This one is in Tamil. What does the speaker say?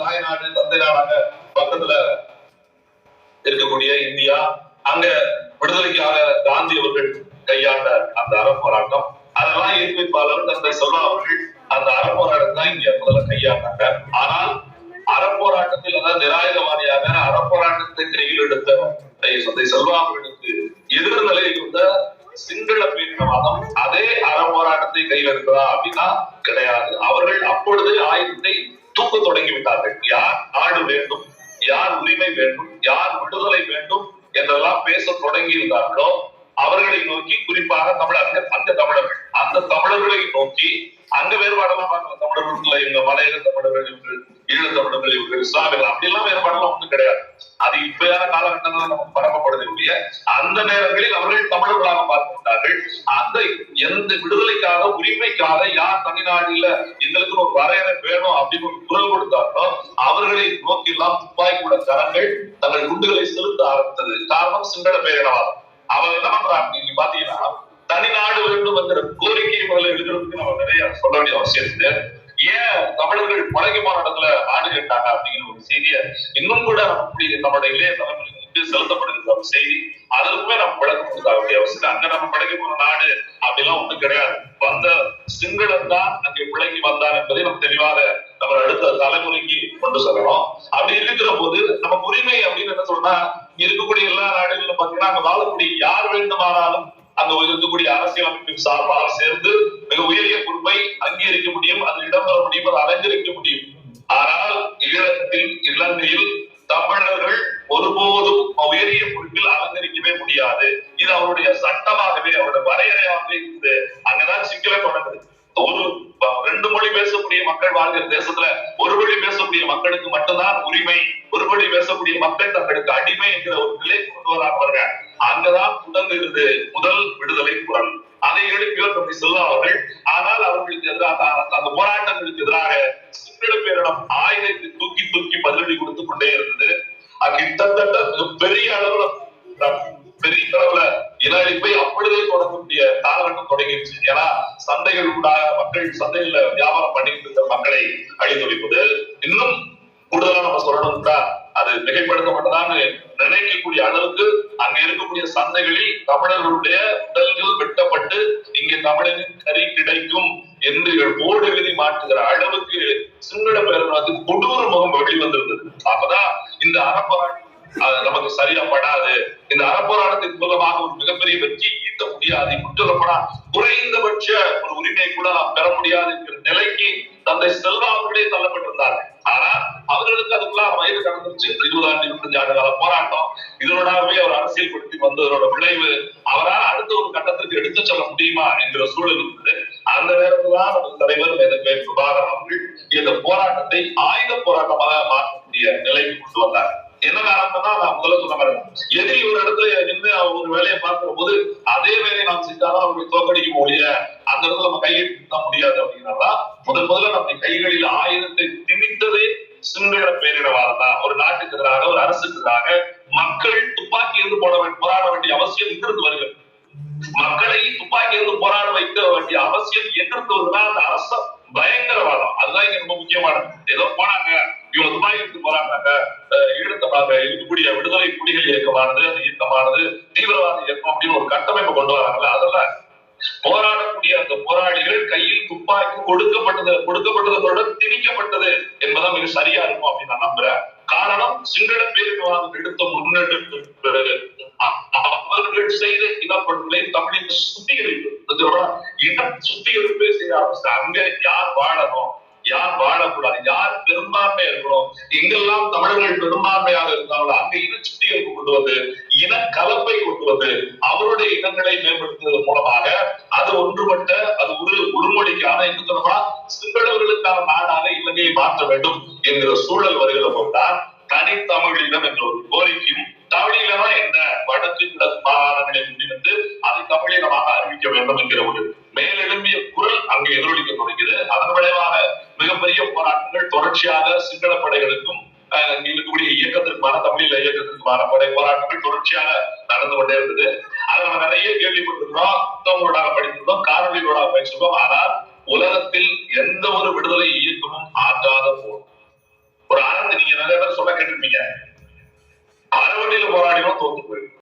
தாய்நாடு தந்தை நாடாக பக்கத்துல இருக்கக்கூடிய இந்தியா, அங்க விடுதலைக்காக காந்தி அவர்கள் கையாண்ட அந்த அறப்போராட்டம், அதெல்லாம் ஏற்பிப்பாளர் தந்தை செல்வா அவர்கள் அந்த அறப்போராட்டத்தை இங்க முதல்ல கையாண்டாங்க. ஆனால் அறப்போராட்டத்தில் அதாவது நிராயுதவாதியாக அறப்போராட்டத்தை கையில் எடுத்த தந்தை செல்வா அவர்களுக்கு எதிர்நிலை இருந்த சிங்கள பேரினவாதம் அதே அறப்போராட்டத்தை கையில் எடுக்கிறதா அப்படின்னா கிடையாது. அவர்கள் அப்பொழுது ஆயுதத்தை தூக்க தொடங்கி விட்டார்கள். யார் நாடு வேண்டும், யார் உரிமை வேண்டும், யார் விடுதலை வேண்டும் என்றெல்லாம் பேச தொடங்கி இருந்தார்களோ அவர்களை நோக்கி, குறிப்பாக தமிழர்கள், அந்த தமிழர்களை நோக்கி அங்க வேறுபாடெல்லாம் பார்க்கல. தமிழர்களுக்குள்ள இவங்க மலையக தமிழர்கள், இவர்கள் ஈழ தமிழர்கள், இவர்கள் இஸ்லாமியர்கள், அப்படிலாம் வேறுபாடெல்லாம் ஒன்றும் கிடையாது. அது இப்பயான காலகட்டத்தில் நமக்கு பரப்பப்படுவதற்குரிய அந்த நேரங்களில் அவர்கள் தமிழர்களாக பார்த்துவிட்டார்கள். அந்த எந்த விடுதலைக்காக உரிமைக்காக யார் தனிநாடுல எங்களுக்கு ஒரு வரையறை வேணும் அப்படின்னு ஒரு குரல் கொடுத்தார்களோ அவர்களை நோக்கி எல்லாம் துப்பாக்கியுட கரங்கள் தங்கள் குண்டுகளை செலுத்த ஆரம்பித்தது. காரணம் சிங்கள பேரினவாதம். அவங்க என்ன பண்றாங்க, நீங்க பாத்தீங்கன்னா தனிநாடு வேண்டும் என்கிற கோரிக்கையை முதல்ல எழுதுறதுக்கு நம்ம நிறைய சொல்ல வேண்டிய அவசியம் இருக்கு. ஏன் தமிழர்கள் பழகிமான இடத்துல ஆடு கேட்டாங்க அப்படிங்கிற ஒரு செய்தியை இன்னும் கூட நம்மளுடைய இளைய தலைமுறைகளுக்கு செலுத்தப்படுகிற ஒரு செய்தி, அதற்குமே நம்ம விளக்கம் கொடுக்க வேண்டிய அவசியம். அங்க நம்ம பழகி போன நாடு அப்படிலாம் ஒண்ணும் கிடையாது. வந்த சிங்களம் தான் அங்கே விளங்கி வந்தான் என்பதை நம்ம தெளிவாக நம்ம அடுத்த தலைமுறைக்கு கொண்டு செல்லணும். அப்படி இருக்கிற போது நம்ம உரிமை அப்படின்னு என்ன சொல்றா, இருக்கக்கூடிய எல்லா நாடுகளிலும் பாத்தீங்கன்னா அங்க வாழக்கூடிய யார் வேண்டுமானாலும் அங்க இருக்கக்கூடிய அரசியல் அமைப்பின் சார்பாக சேர்ந்து மிக உயரிய பொறுப்பை அங்கீகரிக்க முடியும், அதில் இடம்பெற முடியும், அதை அலங்கரிக்க முடியும். ஆனால் ஈழத்தில், இலங்கையில் தமிழர்கள் ஒருபோதும் உயரிய பொறுப்பில் அலங்கரிக்கவே முடியாது. இது அவருடைய சட்டமாகவே, அவருடைய வரையறையாகவே இருந்து அங்கதான் சிக்கலை தொடங்குது. ஒரு 2 மொழி பேசக்கூடிய மக்கள் வாழ்கிற தேசத்துல ஒரு மொழி பேசக்கூடிய மக்களுக்கு மட்டும்தான் உரிமை, ஒரு மொழி பேசக்கூடிய மக்கள் தங்களுக்கு அடிமை என்கிற ஒரு நிலை கொண்டு வராங்க. அங்கதான் தொடங்குகிறது முதல் விடுதலை குரல். அதை எழுப்பியவர் தந்தை செல்வா அவர்கள். ஆனால் அவர்களுக்கு எதிராக, அந்த போராட்டங்களுக்கு எதிராக சிங்கள பேரிடம் ஆயுதத்தை தூக்கி தூக்கி பதிலடி கொடுத்து கொண்டே இருந்தது. கிட்டத்தட்ட பெரிய அளவுல இன அழிப்பை அப்பொழுதே தொடங்கக்கூடிய காலகட்டம் தொடங்கிடுச்சு. ஏன்னா சந்தைகள் உண்டாக மக்கள் சந்தைகள்ல வியாபாரம் பண்ணிட்டு இருக்கிற மக்களை அழித்தொழிப்பது. இன்னும் கூடுதலா நம்ம சொல்லணும்னா அது மிகைப்படுத்தப்பட்டதான்னு நினைக்கக்கூடிய அளவுக்கு அங்க இருக்கக்கூடிய சந்தைகளில் தமிழர்களுடைய உடல்கள் வெட்டப்பட்டு இங்கே தமிழனின் கறி கிடைக்கும் என்று போர்டு விதி மாற்றுகிற அளவுக்கு சிங்கள பேரவாதத்தின் கொடூர முகம் வெளிவந்திருந்தது. அப்பதான் இந்த அறப்போராட்டம் நமக்கு சரியா படாது, இந்த அறப்போராட்டத்தின் மூலமாக ஒரு மிகப்பெரிய வெற்றி ஈட்ட முடியாது, சொல்லப்படா குறைந்தபட்ச ஒரு உரிமையை கூட நாம் பெற முடியாது என்கிற நிலைக்கு தந்தை செல்வா அவர்களே தள்ளப்பட்டிருந்தார்கள். ஆனா அவர்களுக்கு அதுக்குள்ள வயது கடந்துருச்சு. 20 ஆண்டு 25 ஆண்டு கால போராட்டம் இதனோடாகவே அவர் அரசியல் படுத்தி வந்ததோட விளைவு அவரால் அடுத்த ஒரு கட்டத்திற்கு எடுத்து செல்ல முடியுமா என்கிற சூழல் இருந்தது. அந்த நேரத்துல தான் நமது தலைவர் பிரபாகரன் அவர்கள் இந்த போராட்டத்தை ஆயுத போராட்டமாக மாற்றக்கூடிய நிலைக்கு கொண்டு வந்தார். என்ன காரணம்னா, நான் முதல்ல சொன்ன மாதிரி எதிரி ஒரு இடத்துல நின்று ஒரு வேலையை பார்க்கிற போது அதே வேலையை நாம் செஞ்சாலும் அவர்களை தோக்கடிக்க முடியல, அந்த இடத்துல நம்ம கையெழுத்த முடியாது அப்படின்னா முதல்ல நம்ம கைகளில் ஆயுதத்தை திணித்ததே சிங்கள பேரினவாதம் தான். ஒரு நாட்டுக்கு எதிராக, ஒரு அரசுக்கு எதிராக மக்கள் துப்பாக்கி இருந்து போராட வேண்டிய அவசியம் எங்கிருந்து வருகிறது? மக்களை துப்பாக்கி இருந்து போராட வைக்க வேண்டிய அவசியம் எங்கிருந்து வருதுன்னா அந்த அரசு பயங்கரவாதம். அதுதான் இங்க ரொம்ப முக்கியமானது. ஏதோ போனாங்க, இவங்க துப்பாக்கி எடுத்து போராடினாங்க, ஈழத்தமாக இருக்கக்கூடிய விடுதலை புலிகள் இயக்கமானது, அந்த இயக்கமானது தீவிரவாத இயக்கம் அப்படின்னு ஒரு கட்டமைப்பு கொண்டு வராங்கல்ல, அதெல்லாம் போராடக்கூடிய அந்த போராளிகள் கையில் துப்பாக்கி கொடுக்கப்பட்டதோட திணிக்கப்பட்டது என்பதான் மிக சரியா இருக்கும் அப்படின்னு நான் நம்புறேன். காரணம், சிங்கள பேரினவாதம் எடுத்த முன்னெடுப்பு அவர்கள் செய்த இனப்படுகொலை தமிழின் சுத்திகரிப்பு, இன சுத்திகரிப்பே செய்ய ஆரம்பிச்சாங்க. அங்க யார் வாழணும், யார் வாழக்கூடாது, யார் பெரும்பான்மையா இருக்கணும், எங்கெல்லாம் தமிழர்கள் பெரும்பான்மையாக இருந்தாங்களோ அங்க இன சுத்திகரிப்பு கொண்டு வந்து இன கலப்பை கொண்டு வந்து அவருடைய இனங்களை மேம்படுத்துவதன் மூலமாக அது ஒன்றுபட்ட, அது ஒரு மொழிக்கான என்று சொன்னா சிங்களவர்களுக்கான நாடாக இலங்கையை மாற்ற வேண்டும் என்கிற சூழல் வருகிற போதுதான் தனித்தமிழினம் என்ற ஒரு கோரிக்கையும், தமிழினமா என்ன, வடக்கு கிழக்கு மாகாணங்களை முன்னிருந்து அதை தமிழினமாக அறிவிக்க வேண்டும் என்கிற ஒரு மேலெழும்பிய குரல் அங்கு எதிரொலிக்க தொடங்கியது. அதன் விளைவாக மிகப்பெரிய போராட்டங்கள் தொடர்ச்சியாக சிங்கள படைகளுக்கும் இருக்கக்கூடிய இயக்கத்திற்குமான, தமிழீழ இயக்கத்திற்குமான போராட்டங்கள் தொடர்ச்சியாக நடந்து கொண்டே இருந்தது. அதை நம்ம நிறைய கேள்விப்பட்டிருக்கிறோம், புத்தகங்களோட படித்திருந்தோம், காணொலிகளோட பேசிருக்கோம். ஆனால் உலகத்தில் எந்த ஒரு விடுதலை இயக்கமும் ஆற்றாத போர், ஒரு கேட்டிருப்பீங்க. அறவழியில போராடினோம் தோத்து போயிடும்.